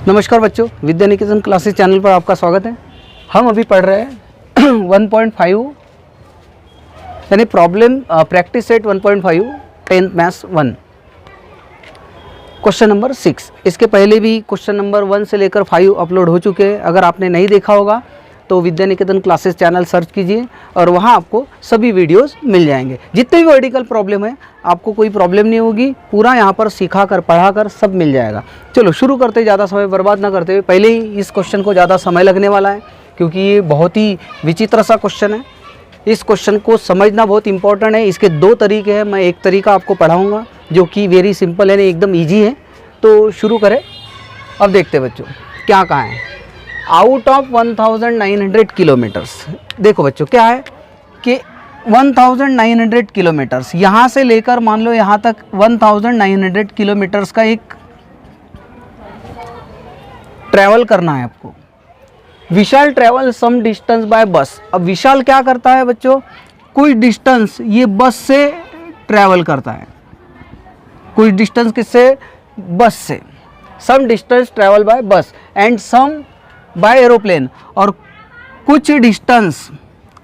नमस्कार बच्चों, Vidya Niketan classes channel पर आपका स्वागत है। हम अभी पढ़ रहे हैं 1.5 यानी problem practice set 1.5 10th maths 1 question number 6। इसके पहले भी क्वेश्चन नंबर 1 से लेकर 5 अपलोड हो चुके हैं। अगर आपने नहीं देखा होगा तो Vidya Niketan classes channel search कीजिए और वहाँ आपको सभी वीडियोस मिल जाएंगे। जितने भी वर्टिकल प्रॉब्लम है आपको कोई प्रॉब्लम नहीं होगी, पूरा यहाँ पर सिखा कर पढ़ा कर सब मिल जाएगा। चलो शुरू करते, ज़्यादा समय बर्बाद ना करते हुए। पहले ही इस क्वेश्चन को ज़्यादा समय लगने वाला है क्योंकि ये बहुत ही विचित्र सा क्वेश्चन है। इस क्वेश्चन को समझना बहुत इंपॉर्टेंट है। इसके दो तरीके हैं, मैं एक तरीका आपको पढ़ाऊँगा जो कि वेरी सिंपल है, एकदम ईजी है। तो शुरू करें। अब देखते बच्चों क्या कहा है। आउट ऑफ 1900 किलोमीटर्स, देखो बच्चों क्या है कि 1900 किलोमीटर्स यहाँ से लेकर मान लो यहाँ तक 1900 किलोमीटर्स का एक ट्रैवल करना है आपको। विशाल ट्रैवल सम डिस्टेंस बाय बस। अब विशाल क्या करता है बच्चों, कुछ डिस्टेंस ये बस से ट्रैवल करता है। कुछ डिस्टेंस किससे, बस से। सम डिस्टेंस ट्रैवल बाय बस एंड सम बाय एरोप्लेन। और कुछ डिस्टेंस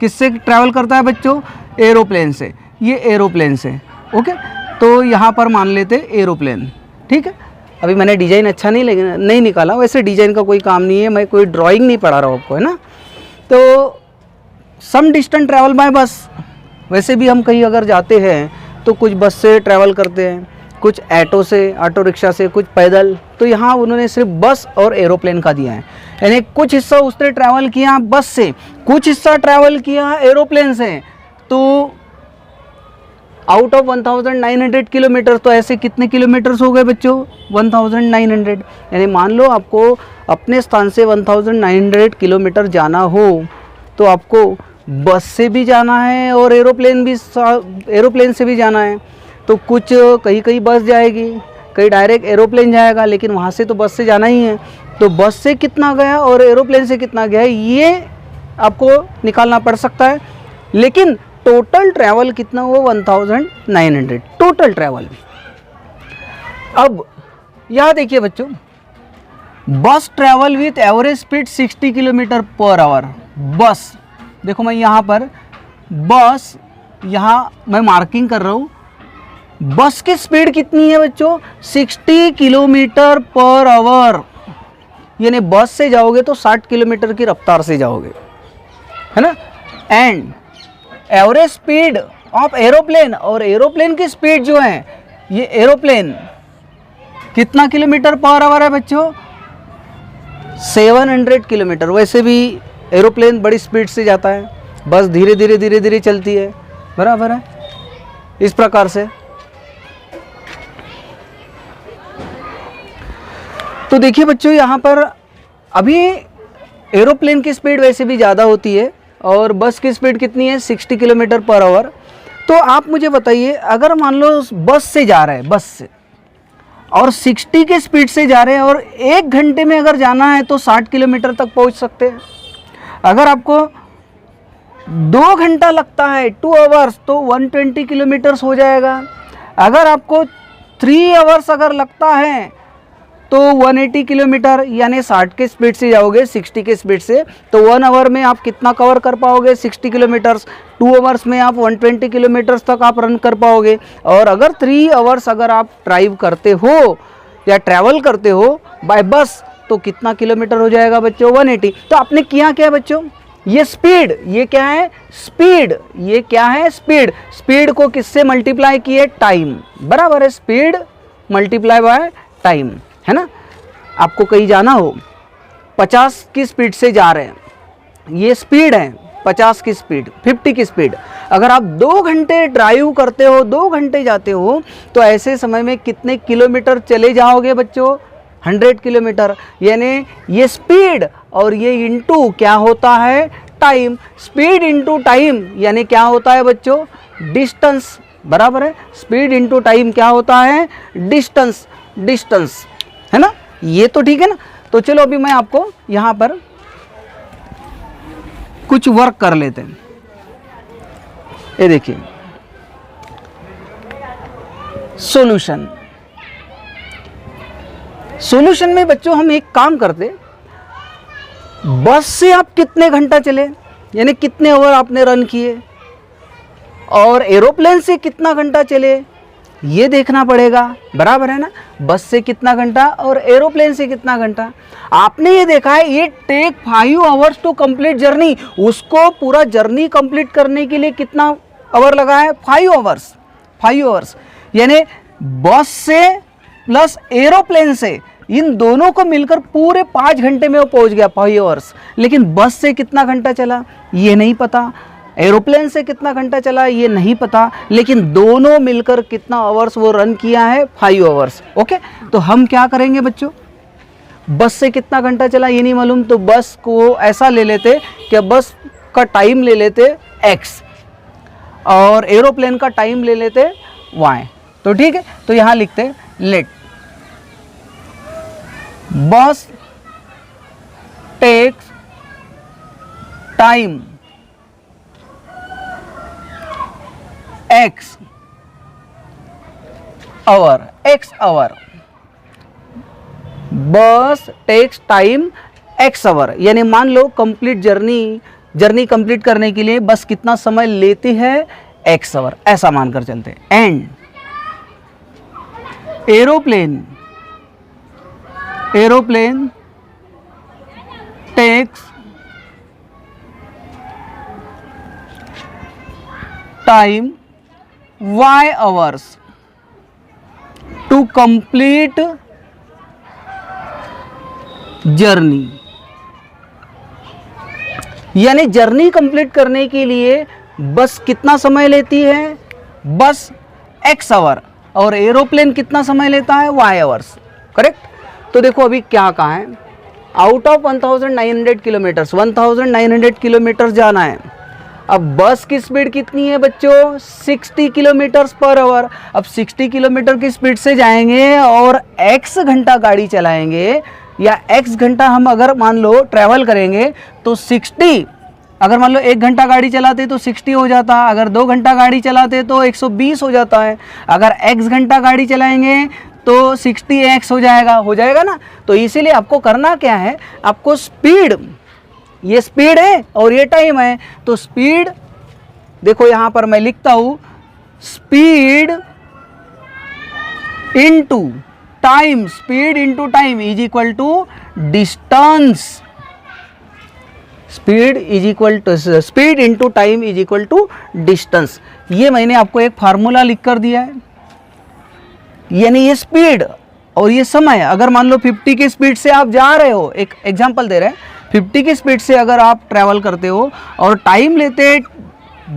किससे ट्रैवल करता है बच्चों, एरोप्लेन से। ये एरोप्लेन से, ओके। तो यहाँ पर मान लेते एरोप्लेन, ठीक है। अभी मैंने डिज़ाइन अच्छा नहीं निकाला, वैसे डिज़ाइन का कोई काम नहीं है, मैं कोई ड्राइंग नहीं पढ़ा रहा हूँ आपको, है ना। तो सम डिस्टेंस ट्रैवल बाय बस, वैसे भी हम कहीं अगर जाते हैं तो कुछ बस से ट्रैवल करते हैं, कुछ ऑटो से, ऑटो रिक्शा से, कुछ पैदल। तो यहाँ उन्होंने सिर्फ बस और एरोप्लेन का दिया है, यानी कुछ हिस्सा उसने ट्रैवल किया बस से, कुछ हिस्सा ट्रैवल किया एरोप्लेन से। तो आउट ऑफ 1900 किलोमीटर, तो ऐसे कितने किलोमीटर्स हो गए बच्चों, 1900। यानी मान लो आपको अपने स्थान से 1900 किलोमीटर जाना हो तो आपको बस से भी जाना है और एरोप्लेन से भी जाना है। तो कुछ कहीं बस जाएगी, कहीं डायरेक्ट एरोप्लेन जाएगा, लेकिन वहाँ से तो बस से जाना ही है। तो बस से कितना गया और एरोप्लेन से कितना गया ये आपको निकालना पड़ सकता है। लेकिन टोटल ट्रैवल कितना हुआ, 1900 टोटल ट्रैवल। अब यहाँ देखिए बच्चों, बस travel with average speed 60 kilometre per hour. बस देखो, मैं यहाँ पर बस, यहाँ मैं मार्किंग कर रहा हूँ। बस की स्पीड कितनी है बच्चों, 60 किलोमीटर पर आवर। यानी बस से जाओगे तो 60 किलोमीटर की रफ्तार से जाओगे, है ना। And average speed of aeroplane, और एरोप्लेन की स्पीड जो है, ये एरोप्लेन कितना किलोमीटर पर आवर है बच्चों, 700 किलोमीटर। वैसे भी एरोप्लेन बड़ी स्पीड से जाता है, बस धीरे धीरे चलती है, बराबर है। इस प्रकार से तो देखिए बच्चों, यहाँ पर अभी एरोप्लेन की स्पीड वैसे भी ज़्यादा होती है और बस की स्पीड कितनी है, 60 किलोमीटर पर आवर। तो आप मुझे बताइए, अगर मान लो बस से जा रहे हैं, बस से, और 60 की स्पीड से जा रहे हैं और 1 घंटे में अगर जाना है तो 60 किलोमीटर तक पहुँच सकते हैं। अगर आपको 2 घंटा लगता है, 2 आवर्स, तो 120 किलोमीटर्स हो जाएगा। अगर आपको 3 आवर्स अगर लगता है तो 180 किलोमीटर, यानी 60 के स्पीड से जाओगे 60 के स्पीड से, तो 1 आवर में आप कितना कवर कर पाओगे, 60 किलोमीटर्स। 2 आवर्स में आप 120 किलोमीटर्स तक आप रन कर पाओगे। और अगर 3 आवर्स अगर आप ड्राइव करते हो या ट्रैवल करते हो बाय बस, तो कितना किलोमीटर हो जाएगा बच्चों, 180। तो आपने किया क्या बच्चों, ये स्पीड, ये क्या है, स्पीड, ये क्या है, स्पीड। स्पीड को किससे मल्टीप्लाई किए, टाइम, बराबर है। स्पीड मल्टीप्लाई बाय टाइम, है ना। आपको कहीं जाना हो, 50 की स्पीड से जा रहे हैं, ये स्पीड है 50 की स्पीड, 50 की स्पीड। अगर आप 2 घंटे ड्राइव करते हो, 2 घंटे जाते हो, तो ऐसे समय में कितने किलोमीटर चले जाओगे बच्चों, 100 किलोमीटर। यानी ये स्पीड और ये इंटू क्या होता है, टाइम। स्पीड इंटू टाइम यानी क्या होता है बच्चों, डिस्टेंस, बराबर है। स्पीड इंटू टाइम क्या होता है, डिस्टेंस, डिस्टेंस, है ना। ये तो ठीक है ना। तो चलो अभी मैं आपको यहाँ पर कुछ वर्क कर लेते हैं। ये देखिए, सॉल्यूशन। सॉल्यूशन में बच्चों हम एक काम करते, बस से आप कितने घंटा चले, यानी कितने आवर आपने रन किए, और एरोप्लेन से कितना घंटा चले ये देखना पड़ेगा, बराबर है ना। बस से कितना घंटा और एरोप्लेन से कितना घंटा। आपने ये देखा है ये take 5 hours to complete journey, उसको पूरा जर्नी कंप्लीट करने के लिए कितना आवर लगा है, 5 आवर्स। 5 आवर्स यानी बस से प्लस एरोप्लेन से, इन दोनों को मिलकर पूरे 5 घंटे में वो पहुंच गया, 5 आवर्स। लेकिन बस से कितना घंटा चला ये नहीं पता, एरोप्लेन से कितना घंटा चला ये नहीं पता, लेकिन दोनों मिलकर कितना आवर्स वो रन किया है, 5 आवर्स। ओके, तो हम क्या करेंगे बच्चों, बस से कितना घंटा चला ये नहीं मालूम, तो बस को ऐसा ले लेते कि बस का टाइम ले लेते x और एरोप्लेन का टाइम ले लेते y। तो ठीक है, तो यहां लिखते लेट बस टेक्स टाइम x आवर, बस टेक्स टाइम x आवर, यानी मान लो कंप्लीट जर्नी कंप्लीट करने के लिए बस कितना समय लेती है, x आवर, ऐसा मानकर चलते। And aeroplane takes time y hours to complete journey, यानी जर्नी कंप्लीट करने के लिए बस कितना समय लेती है, बस x आवर, और एरोप्लेन कितना समय लेता है, y आवर्स। करेक्ट। तो देखो अभी क्या कहा है, आउट ऑफ 1900 किलोमीटर्स, 1900 किलोमीटर जाना है। अब बस की स्पीड कितनी है बच्चों, 60 किलोमीटर्स पर आवर। अब 60 किलोमीटर की स्पीड से जाएंगे और x घंटा गाड़ी चलाएंगे, या x घंटा हम अगर मान लो ट्रैवल करेंगे तो 60, अगर मान लो 1 घंटा गाड़ी चलाते तो 60 हो जाता, अगर 2 घंटा गाड़ी चलाते तो 120 हो जाता है, अगर x घंटा गाड़ी चलाएंगे तो 60x हो जाएगा ना। तो इसीलिए आपको करना क्या है, आपको स्पीड, ये स्पीड है और ये टाइम है, तो स्पीड देखो यहां पर मैं लिखता हूं, speed into time, speed into time is equal to distance, speed into time is equal to distance. ये मैंने आपको एक फार्मूला लिख कर दिया है, यानी ये स्पीड और ये समय। अगर मान लो 50 की स्पीड से आप जा रहे हो, एक एग्जांपल दे रहे हैं, 50 की स्पीड से अगर आप ट्रैवल करते हो और टाइम लेते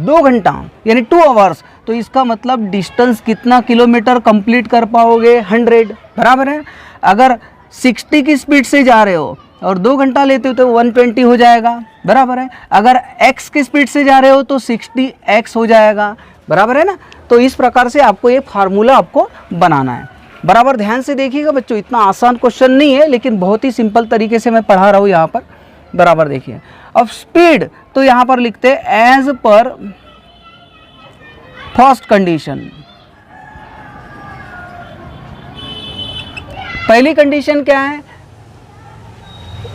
2 घंटा यानी 2 आवर्स, तो इसका मतलब डिस्टेंस कितना किलोमीटर कंप्लीट कर पाओगे, 100, बराबर है। अगर 60 की स्पीड से जा रहे हो और 2 घंटा लेते हो तो 120 हो जाएगा, बराबर है। अगर x की स्पीड से जा रहे हो तो 60x हो जाएगा, बराबर है ना। तो इस प्रकार से आपको ये फार्मूला आपको बनाना है। बराबर ध्यान से देखिएगा बच्चों, इतना आसान क्वेश्चन नहीं है, लेकिन बहुत ही सिंपल तरीके से मैं पढ़ा रहा हूँ यहाँ पर। बराबर देखिए, अब स्पीड तो यहाँ पर लिखते हैं एज पर फर्स्ट कंडीशन। पहली कंडीशन क्या है,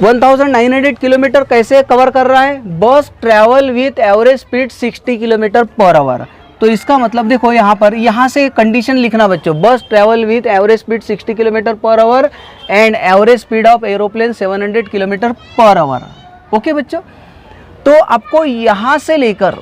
1900 किलोमीटर कैसे कवर कर रहा है, बस travel with average speed 60 kilometre per hour. तो इसका मतलब देखो यहाँ पर, यहाँ से कंडीशन लिखना बच्चों, बस travel with average speed 60 kilometre per hour and average speed of aeroplane 700 kilometre per hour. Okay बच्चों, तो आपको यहाँ से लेकर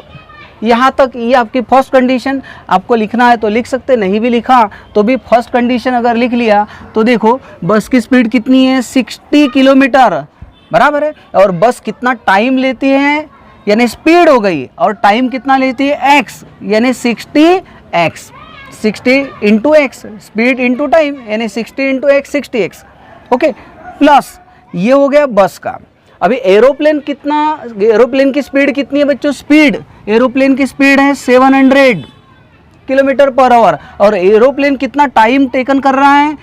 यहाँ तक ये आपकी फर्स्ट कंडीशन आपको लिखना है तो लिख सकते, नहीं भी लिखा तो भी फर्स्ट कंडीशन अगर लिख लिया तो देखो बस की स्पीड कितनी है, 60 किलोमीटर, बराबर है। और बस कितना टाइम लेती है, यानी स्पीड हो गई, और टाइम कितना लेती है, x, यानी 60x, 60 into x, speed into time, यानी 60 into x 60x। Okay, plus ये हो गया बस का। अभी एरोप्लेन की स्पीड कितनी है बच्चों, स्पीड एरोप्लेन की स्पीड है 700 किलोमीटर पर आवर, और एरोप्लेन कितना टाइम टेकन कर रहा है,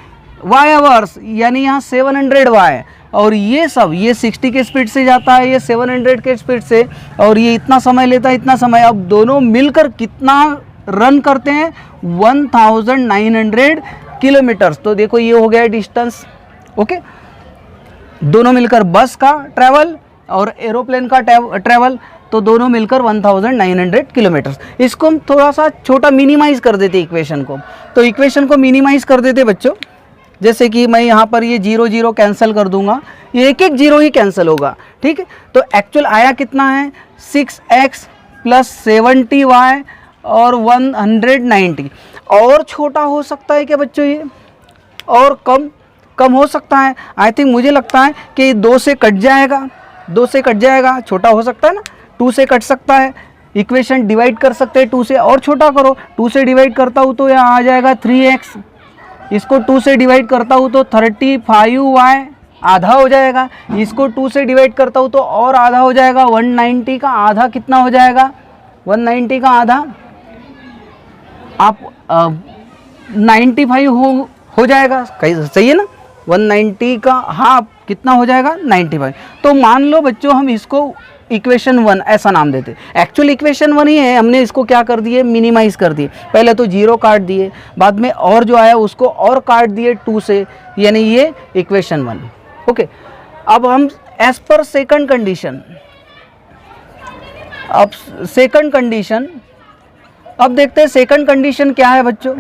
y आवर्स, यानी यहाँ 700y, और ये सब ये 60 के स्पीड से जाता है, ये 700 के स्पीड से, और ये इतना समय लेता है, इतना समय। अब दोनों मिलकर कितना रन करते हैं, 1900 किलोमीटर्स। तो देखो ये हो गया डिस्टेंस, ओके, दोनों मिलकर बस का ट्रैवल और एरोप्लेन का ट्रैवल, तो दोनों मिलकर 1900 किलोमीटर। इसको हम थोड़ा सा छोटा मिनिमाइज कर देते इक्वेशन को, तो इक्वेशन को मिनिमाइज कर देते बच्चों। जैसे कि मैं यहाँ पर ये 0 0 कैंसिल कर दूंगा, ये एक एक जीरो ही कैंसिल होगा, ठीक है। तो एक्चुअल आया कितना है 6x प्लस 70y और 190। और छोटा हो सकता है क्या बच्चों ये, और कम हो सकता है। आई थिंक मुझे लगता है कि 2 से कट जाएगा, 2 से कट जाएगा, छोटा हो सकता है ना, 2 से कट सकता है। इक्वेशन डिवाइड कर सकते हैं 2 से, और छोटा करो, 2 से डिवाइड करता हूँ तो यहाँ आ जाएगा 3x, इसको 2 से डिवाइड करता हूँ तो 35y आधा हो जाएगा, इसको 2 से डिवाइड करता हूँ तो और आधा हो जाएगा, 190 का आधा कितना हो जाएगा, 190 का आधा आप 95 हो जाएगा, सही है ना। 190 का हाफ कितना हो जाएगा 95। तो मान लो बच्चों हम इसको इक्वेशन 1 ऐसा नाम देते, एक्चुअल इक्वेशन 1 ही है, हमने इसको क्या कर दिए मिनिमाइज कर दिए। पहले तो 0 काट दिए, बाद में और जो आया उसको और काट दिए 2 से, यानी ये इक्वेशन 1। ओके, अब हम एज पर सेकंड कंडीशन, अब सेकंड कंडीशन, अब देखते हैं सेकंड कंडीशन क्या है बच्चों।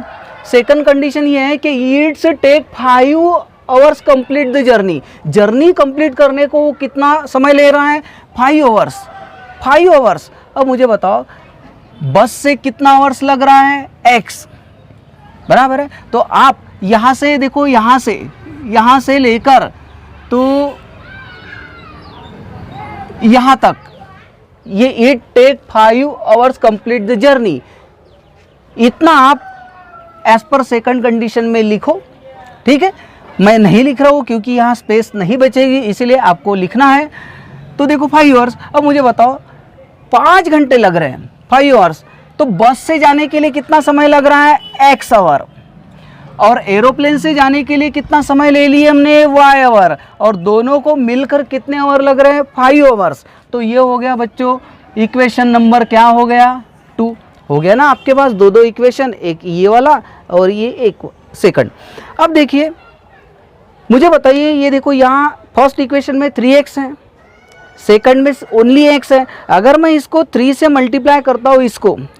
सेकंड कंडीशन ये है कि it's take 5 hours complete the journey. Journey complete करने को कितना समय ले रहा है 5 आवर्स, 5 आवर्स। अब मुझे बताओ बस से कितना आवर्स लग रहा है x, बराबर है। तो आप यहाँ से देखो, यहाँ से लेकर तो यहाँ तक ये it take 5 hours complete the journey, इतना आप एज पर सेकंड कंडीशन में लिखो, ठीक है। मैं नहीं लिख रहा हूँ क्योंकि यहाँ स्पेस नहीं बचेगी, इसीलिए आपको लिखना है। तो देखो 5 आवर्स, अब मुझे बताओ 5 घंटे लग रहे हैं 5 आवर्स, तो बस से जाने के लिए कितना समय लग रहा है x आवर, और एरोप्लेन से जाने के लिए कितना समय ले लिए हमने y आवर, और दोनों को मिलकर कितने आवर लग रहे हैं 5 आवर्स। तो ये हो गया बच्चों इक्वेशन नंबर क्या हो गया 2 हो गया ना। आपके पास 2 इक्वेशन, एक ये वाला और ये एक सेकंड। अब देखिए मुझे बताइए, ये देखो यहाँ फर्स्ट इक्वेशन में 3x है, सेकंड में ओनली x है। अगर मैं इसको 3 से मल्टीप्लाई करता हूँ,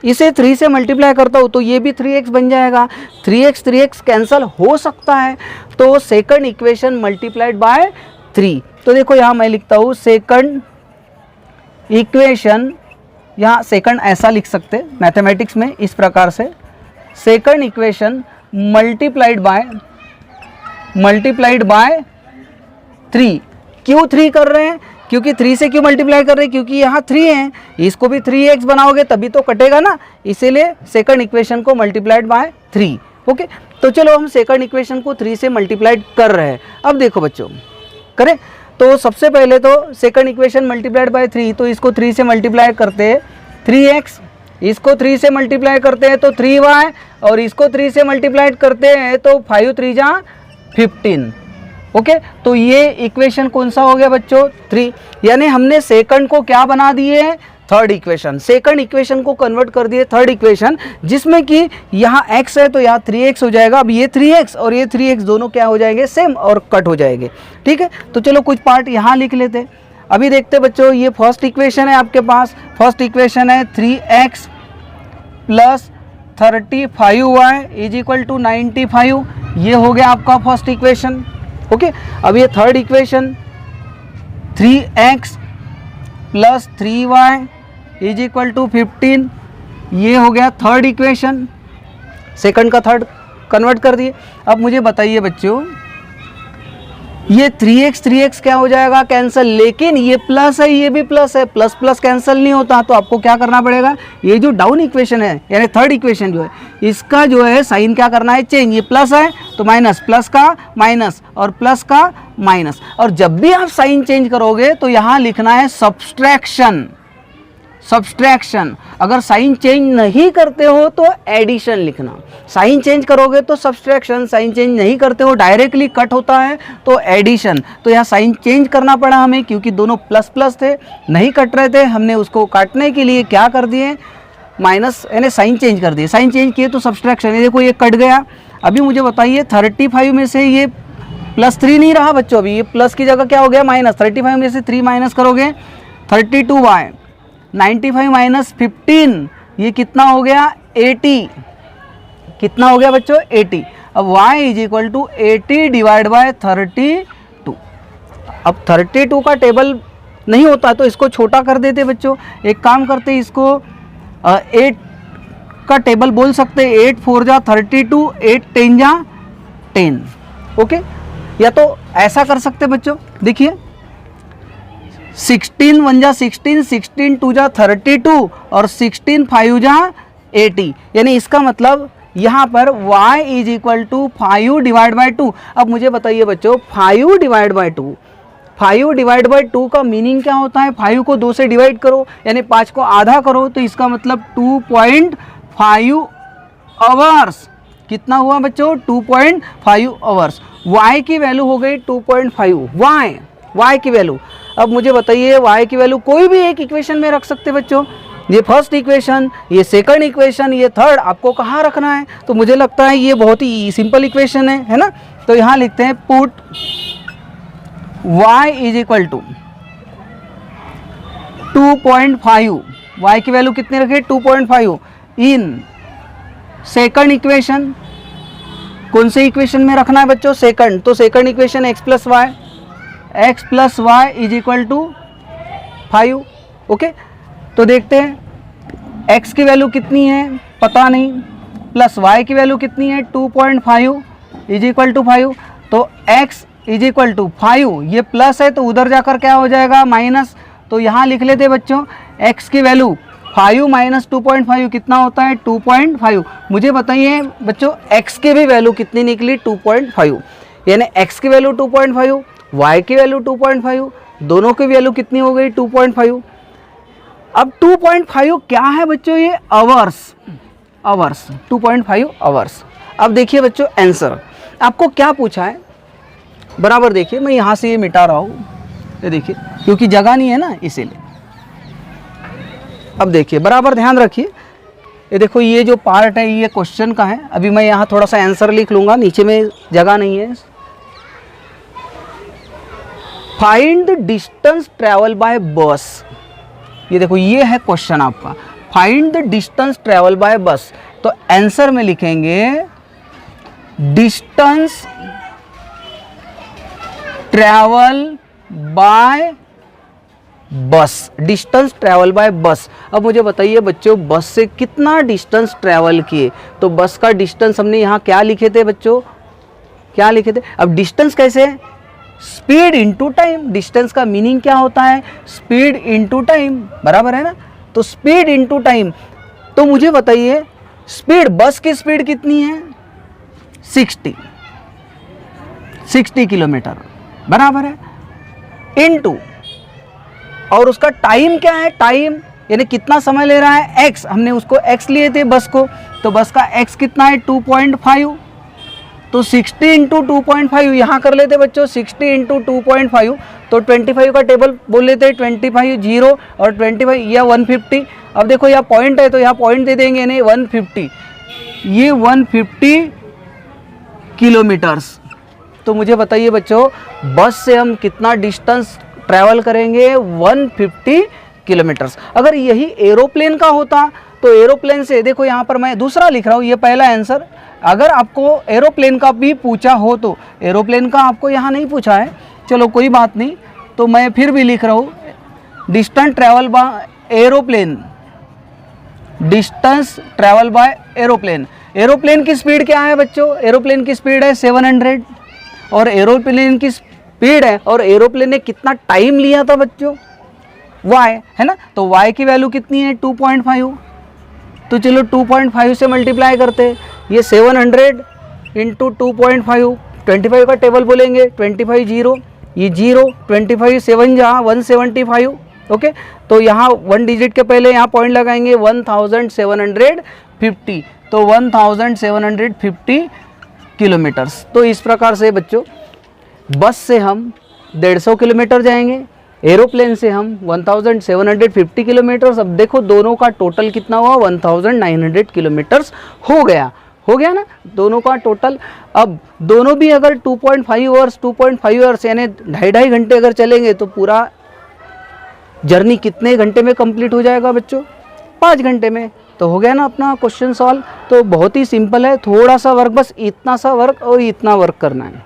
इसे 3 से मल्टीप्लाई करता हूँ तो ये भी 3x बन जाएगा। 3x कैंसल हो सकता है, तो सेकंड इक्वेशन मल्टीप्लाइड बाय 3। तो देखो यहाँ मैं लिखता हूँ सेकंड इक्वेशन, यहाँ सेकंड ऐसा लिख सकते मैथमेटिक्स में इस प्रकार से, सेकंड इक्वेशन मल्टीप्लाइड बाय 3। क्यों 3 कर रहे हैं, क्योंकि 3 से क्यों मल्टीप्लाई कर रहे हैं, क्योंकि यहाँ 3 है, इसको भी 3x बनाओगे तभी तो कटेगा ना, इसीलिए सेकंड इक्वेशन को मल्टीप्लाइड बाय 3। ओके, तो चलो हम सेकंड इक्वेशन को 3 से मल्टीप्लाइड कर रहे हैं। अब देखो बच्चों करें, तो सबसे पहले तो सेकंड इक्वेशन मल्टीप्लाइड बाय 3, तो इसको 3 से मल्टीप्लाई करते हैं 3x, इसको 3 से मल्टीप्लाई करते हैं तो 3y, और इसको 3 से मल्टीप्लाई करते हैं तो 5 3 जा 15। ओके, तो ये इक्वेशन कौन सा हो गया बच्चों 3, यानी हमने सेकंड को क्या बना दिए थर्ड इक्वेशन, सेकंड इक्वेशन को कन्वर्ट कर दिए थर्ड इक्वेशन, जिसमें कि यहाँ x है तो यहाँ 3x हो जाएगा। अब ये 3x और ये 3x दोनों क्या हो जाएंगे सेम और कट हो जाएंगे, ठीक है। तो चलो कुछ पार्ट यहाँ लिख लेते। अभी देखते बच्चों, ये फर्स्ट इक्वेशन है आपके पास, फर्स्ट इक्वेशन है 3x plus 35y is equal to 95, ये हो गया आपका फर्स्ट इक्वेशन। ओके, अब ये third equation 3x plus 3y is equal to 15, ये हो गया थर्ड इक्वेशन, सेकंड का थर्ड कन्वर्ट कर दिए। अब मुझे बताइए बच्चों, ये 3x क्या हो जाएगा कैंसिल, लेकिन ये प्लस है ये भी प्लस है, प्लस प्लस कैंसिल नहीं होता, तो आपको क्या करना पड़ेगा, ये जो डाउन इक्वेशन है यानी थर्ड इक्वेशन जो है, इसका जो है साइन क्या करना है चेंज। ये प्लस है तो माइनस, प्लस का माइनस और प्लस का माइनस, और जब भी आप साइन चेंज करोगे तो यहाँ लिखना है सब्सट्रैक्शन। अगर साइन चेंज नहीं करते हो तो एडिशन लिखना, साइन चेंज करोगे तो सब्सट्रैक्शन, साइन चेंज नहीं करते हो डायरेक्टली कट होता है तो एडिशन। तो यहाँ साइन चेंज करना पड़ा हमें, क्योंकि दोनों प्लस प्लस थे, नहीं कट रहे थे, हमने उसको काटने के लिए क्या कर दिए माइनस, यानी साइन चेंज कर दिए, साइन चेंज किए तो सब्सट्रैक्शन। ये देखो ये कट गया। अभी मुझे बताइए 35 में से ये +3 नहीं रहा बच्चों, अभी ये प्लस की जगह क्या हो गया माइनस। 35 में से 3 माइनस करोगे 32y, 95 माइनस 15 ये कितना हो गया 80, कितना हो गया बच्चों 80। अब y is equal to 80 divide by 32। अब 32 का टेबल नहीं होता तो इसको छोटा कर देते बच्चों। एक काम करते इसको 8 का टेबल बोल सकते, 8 4 जा 32, 8 10 जा 10। ओके, या तो ऐसा कर सकते बच्चों, देखिए 16 1 जा 16, 16 2 जा 32 और 16 5 जा 80। यानी इसका मतलब यहाँ पर y is equal to 5 divide by 2। अब मुझे बताइए बच्चों 5 डिवाइड बाई 2, 5 डिवाइड बाई 2 का मीनिंग क्या होता है? 5 को 2 से डिवाइड करो यानी 5 को आधा करो, तो इसका मतलब 2.5 आवर्स। कितना हुआ बच्चों 2.5 आवर्स। y की वैल्यू हो गई 2.5, y की वैल्यू। अब मुझे बताइए y की वैल्यू कोई भी एक इक्वेशन में रख सकते बच्चों, ये फर्स्ट इक्वेशन, ये सेकंड इक्वेशन, ये थर्ड, आपको कहाँ रखना है? तो मुझे लगता है ये बहुत ही सिंपल इक्वेशन है ना। तो यहाँ लिखते हैं put y is equal to 2.5, y की वैल्यू कितनी रखे 2.5 इन सेकंड इक्वेशन। कौन से इक्वेशन में रखना है बच्चों? सेकंड। तो second equation x plus y is equal to 5। Okay, तो देखते हैं x की वैल्यू कितनी है पता नहीं, प्लस y की वैल्यू कितनी है 2.5 इज इक्वल टू 5। तो x इज इक्वल टू 5, ये प्लस है तो उधर जाकर क्या हो जाएगा माइनस। तो यहाँ लिख लेते बच्चों x की वैल्यू 5 माइनस 2.5 कितना होता है 2.5। मुझे बताइए बच्चों x की भी वैल्यू कितनी निकली 2.5, यानी x की वैल्यू 2.5, y की वैल्यू 2.5, दोनों की वैल्यू कितनी हो गई 2.5। अब 2.5 क्या है बच्चों? ये आवर्स 2.5 आवर्स। अब देखिए बच्चों आंसर आपको क्या पूछा है, बराबर देखिए मैं यहाँ से ये मिटा रहा हूँ, ये देखिए क्योंकि जगह नहीं है ना इसीलिए। अब देखिए बराबर ध्यान रखिए, ये देखो ये जो पार्ट है ये क्वेश्चन का है। अभी मैं यहाँ थोड़ा सा आंसर लिख लूँगा, नीचे में जगह नहीं है। Find the distance travel by बस। ये देखो ये है क्वेश्चन आपका, find the distance travel by बस। तो आंसर में लिखेंगे डिस्टेंस ट्रैवल बाय बस, डिस्टेंस ट्रैवल बाय बस। अब मुझे बताइए बच्चों बस से कितना डिस्टेंस ट्रैवल किए? तो बस का डिस्टेंस हमने यहाँ क्या लिखे थे बच्चों, क्या लिखे थे? अब डिस्टेंस कैसे? Speed into time. डिस्टेंस का मीनिंग क्या होता है? स्पीड इनटू टाइम, बराबर है ना। तो स्पीड इनटू टाइम। तो मुझे बताइए स्पीड, बस की स्पीड कितनी है 60 किलोमीटर, बराबर है, इनटू और उसका टाइम क्या है? टाइम यानी कितना समय ले रहा है x, हमने उसको x लिए थे बस को, तो बस का x कितना है 2.5। तो 60 इंटू 2.5 यहाँ कर लेते बच्चों, 60 इंटू 2.5 तो 25 का टेबल बोल लेते हैं, 25 0 और 25 या 150। अब देखो यहाँ पॉइंट है तो यहाँ पॉइंट दे देंगे, नहीं 150, ये 150 किलोमीटर्स। तो मुझे बताइए बच्चों बस से हम कितना डिस्टेंस ट्रैवल करेंगे 150 किलोमीटर्स। अगर यही एरोप्लेन का होता तो एरोप्लेन से, देखो यहाँ पर मैं दूसरा लिख रहा हूँ, ये पहला आंसर। अगर आपको एरोप्लेन का भी पूछा हो तो, एरोप्लेन का आपको यहाँ नहीं पूछा है, चलो कोई बात नहीं, तो मैं फिर भी लिख रहा हूँ distance travel by aeroplane, distance travel by aeroplane. Aeroplane की स्पीड क्या है बच्चों? एरोप्लेन की स्पीड है 700 और एरोप्लेन की स्पीड है, और एरोप्लेन ने कितना टाइम लिया था बच्चों? y है ना। तो y की वैल्यू कितनी है 2.5। तो चलो 2.5 से मल्टीप्लाई करते, ये 700 इंटू 2.5, 25 का टेबल बोलेंगे, 25 0, ये 0, 25 7 जहाँ 175। ओके, तो यहाँ 1 डिजिट के पहले यहाँ पॉइंट लगाएंगे 1750, तो 1750 किलोमीटर्स। तो इस प्रकार से बच्चों बस से हम 150 किलोमीटर जाएंगे, एरोप्लेन से हम 1750 किलोमीटर्स। अब देखो दोनों का टोटल कितना हुआ 1900 किलोमीटर्स हो गया। हो गया ना दोनों का टोटल। अब दोनों भी अगर 2.5 आवर्स यानी 2.5 घंटे अगर चलेंगे तो पूरा जर्नी कितने घंटे में कंप्लीट हो जाएगा बच्चों? 5 घंटे में। तो हो गया ना अपना क्वेश्चन सॉल्व। तो बहुत ही सिंपल है, थोड़ा सा वर्क, बस इतना सा वर्क और इतना वर्क करना है,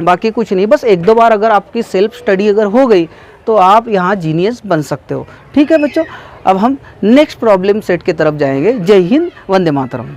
बाकी कुछ नहीं। बस 1-2 बार अगर आपकी सेल्फ स्टडी अगर हो गई तो आप यहाँ जीनियस बन सकते हो। ठीक है बच्चों, अब हम नेक्स्ट प्रॉब्लम सेट की तरफ जाएंगे। जय हिंद, वंदे मातरम।